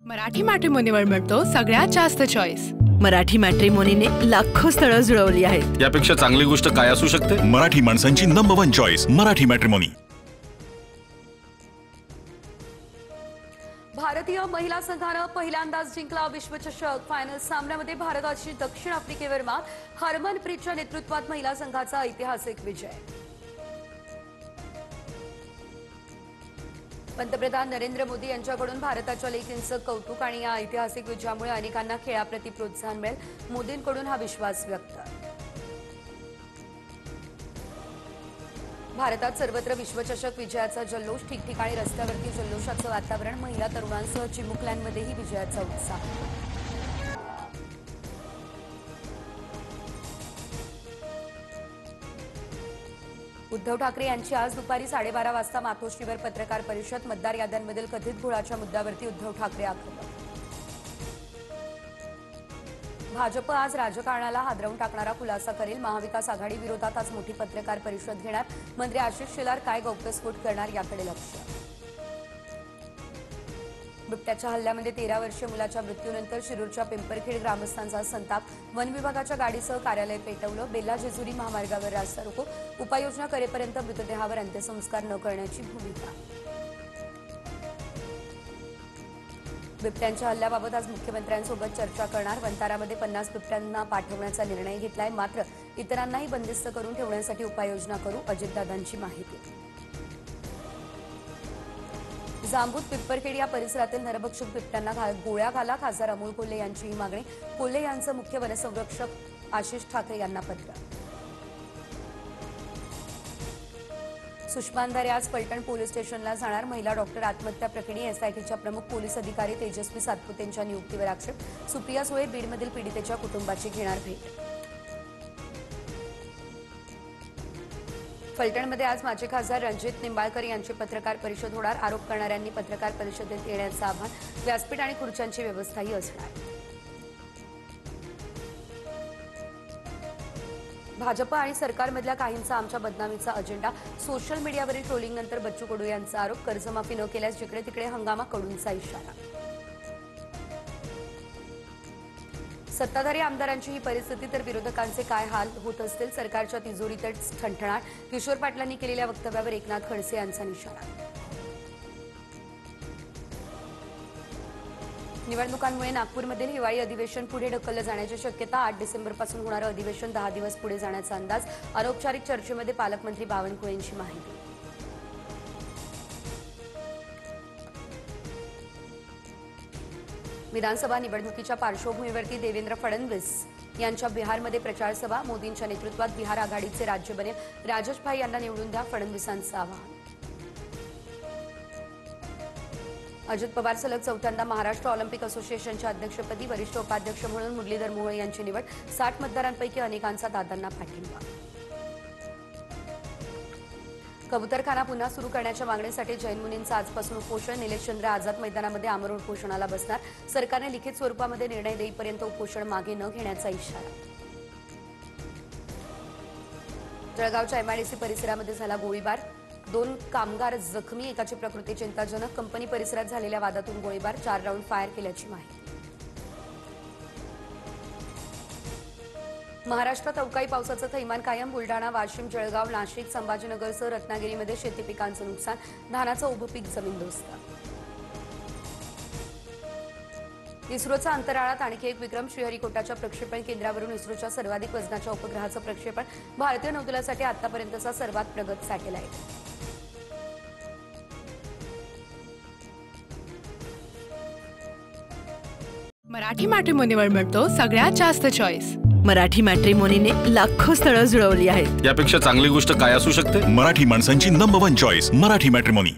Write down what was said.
मराठी मॅट्रिमोनीवर मिळतो सगळ्यात जास्त चॉईस। मराठी मॅट्रिमोनीने लाखो स्थळं जुळवली आहेत। यापेक्षा चांगली गोष्ट काय असू शकते? मराठी माणसांची नंबर 1 चॉईस मराठी मॅट्रिमोनी। भारतीय महिला संघाने पहिल्यांदाच जिंकला विश्वचषक। फायनल सामन्यामध्ये भारताची दक्षिण आफ्रिकेवर मात। हरमनप्रीतच्या नेतृत्वात महिला संघाचा ऐतिहासिक विजय। पंतप्रधान नरेंद्र मोदी यांच्याकडून भारताच्या लेकींचं कौतुक आणि या ऐतिहासिक विजयामुळे अनेकांना खेळाप्रती प्रोत्साहन मिळेल, मोदींकडून हा विश्वास व्यक्त। भारतात सर्वत्र विश्वचषक विजयाचा जल्लोष। ठिकठिकाणी रस्त्यावरती जल्लोषाचं वातावरण। महिला तरुणांसह चिमुकल्यांमध्येही विजयाचा उत्साह। उद्धव ठाकरे यांची आज दुपारी 12:30 वाजता मातोश्रीवर पत्रकार परिषद। मतदार याद्यांमधील कथित घोळाच्या मुद्द्यावरती उद्धव ठाकरे आक्रमक। भाजप आज राजकारणाला हादरवून टाकणारा खुलासा करेल। महाविकास आघाडी विरोधात आज मोठी पत्रकार परिषद घेणार। मंत्री आशिष शेलार काय गौप्यस्फोट करणार याकडे लक्ष। बिबट्याच्या हल्ल्यामध्ये 13 वर्षीय मुलाच्या मृत्यूनंतर शिरूरच्या पिंपरखेड ग्रामस्थांचा संताप। वन विभागाच्या गाडीसह कार्यालय पेटवलं। बेल्ला जेजुरी महामार्गावर रास्ता रोको। उपाययोजना करेपर्यंत मृतदेहावर अंत्यसंस्कार न करण्याची भूमिका। बिबट्यांच्या हल्ल्याबाबत आज मुख्यमंत्र्यांसोबत चर्चा करणार। वंतारामध्ये 50 बिबट्यांना पाठवण्याचा निर्णय घेतलाय, मात्र इतरांनाही बंदिस्त करून ठेवण्यासाठी उपाययोजना करू, अजितदादांची माहिती। जांबूत पिंपरखेड या परिसरातील नरभक्षक बिबट्यांना गोळ्या घाला, खासदार अमोल कोल्हे यांची ही मागणी। कोल्हे यांचं मुख्य वनसंरक्षक आशिष ठाकरे यांना पत्र। सुषमा अंधारे आज पलटण पोलीस स्टेशनला जाणार। महिला डॉक्टर आत्महत्या प्रकरणी एसआयटीच्या प्रमुख पोलीस अधिकारी तेजस्वी सातपुतेंच्या नियुक्तीवर आक्षेप। सुप्रिया सुळे बीडमधील पीडितेच्या कुटुंबाची घेणार भेट। फलटणमध्ये आज माजी खासदार रणजित निंबाळकर यांची पत्रकार परिषद होणार। आरोप करणाऱ्यांनी पत्रकार परिषदेत येण्याचं आवाहन। व्यासपीठ आणि खुर्च्यांची व्यवस्थाही असणार। भाजप आणि सरकारमधल्या काहींचा आमच्या बदनामीचा अजेंडा। सोशल मीडियावरील ट्रोलिंगनंतर बच्चू कडू यांचा आरोप। कर्जमाफी न केल्यास जिकडे तिकडे हंगामा, कडूंचा इशारा। सत्ताधारी आमदारांची ही परिस्थिती तर विरोधकांचे काय हाल होत असतील? सरकारच्या तिजोरीतच ठणठणाट। किशोर पाटलांनी केलेल्या वक्तव्यावर एकनाथ खडसे यांचा निशाणा। निवडणुकांमुळे नागपूरमधील हिवाळी अधिवेशन पुढे ढकललं जाण्याची शक्यता। 8 डिसेंबरपासून होणारं अधिवेशन 10 दिवस पुढे जाण्याचा अंदाज। अनौपचारिक चर्चेमध्ये पालकमंत्री बावनकुळेंची माहिती। विधानसभा निवडणुकीच्या पार्श्वभूमीवरती देवेंद्र फडणवीस यांच्या बिहारमध्ये प्रचार सभा। मोदींच्या नेतृत्वात बिहार आघाडीचे राज्य बनेल। राजेश भाई यांना निवडून द्या, फडणवीसांचं आवाहन। अजित पवार सलग चौथ्यांदा महाराष्ट्र ऑलिम्पिक असोसिएशनच्या अध्यक्षपदी। वरिष्ठ उपाध्यक्ष म्हणून मुरलीधर मोहोळ यांची निवड। 60 मतदारांपैकी अनेकांचा दादांना पाठिंबा। कबूतरखाना पुन्हा सुरू करण्याच्या मागणीसाठी जैन मुनींचं आजपासून उपोषण। निलेशचंद्र आझाद मैदानामध्ये आमरण उपोषणाला बसणार। सरकारने लिखित स्वरूपामध्ये निर्णय देईपर्यंत उपोषण मागे न घेण्याचा इशारा। जळगावच्या एमआयडीसी परिसरामध्ये झाला गोळीबार। 2 कामगार जखमी, एकाची प्रकृती चिंताजनक। कंपनी परिसरात झालेल्या वादातून गोळीबार। 4 राऊंड फायर केल्याची माहिती। महाराष्ट्रात अवकाळी पावसाचं थैमान कायम। बुलडाणा, वाशिम, जळगाव, नाशिक, संभाजीनगरसह रत्नागिरीमध्ये शेती पिकांचं नुकसान। धानाचं उभं पीक जमीनदोस्त। इस्रोचा अंतराळात आणखी एक विक्रम। श्रीहरिकोटाच्या प्रक्षेपण केंद्रावरून इस्रोच्या सर्वाधिक वजनाच्या उपग्रहाचं प्रक्षेपण। भारतीय नौदलासाठी आतापर्यंतचा सर्वात प्रगत सॅटेलाइट। मराठी मॅट्रिमोनीवर मिळतो सगळ्यात जास्त चॉईस। मराठी मॅट्रिमोनीने लाखो स्थळं जुळवली आहेत। यापेक्षा चांगली गोष्ट काय असू शकते? मराठी माणसांची नंबर 1 चॉईस मराठी मॅट्रिमोनी।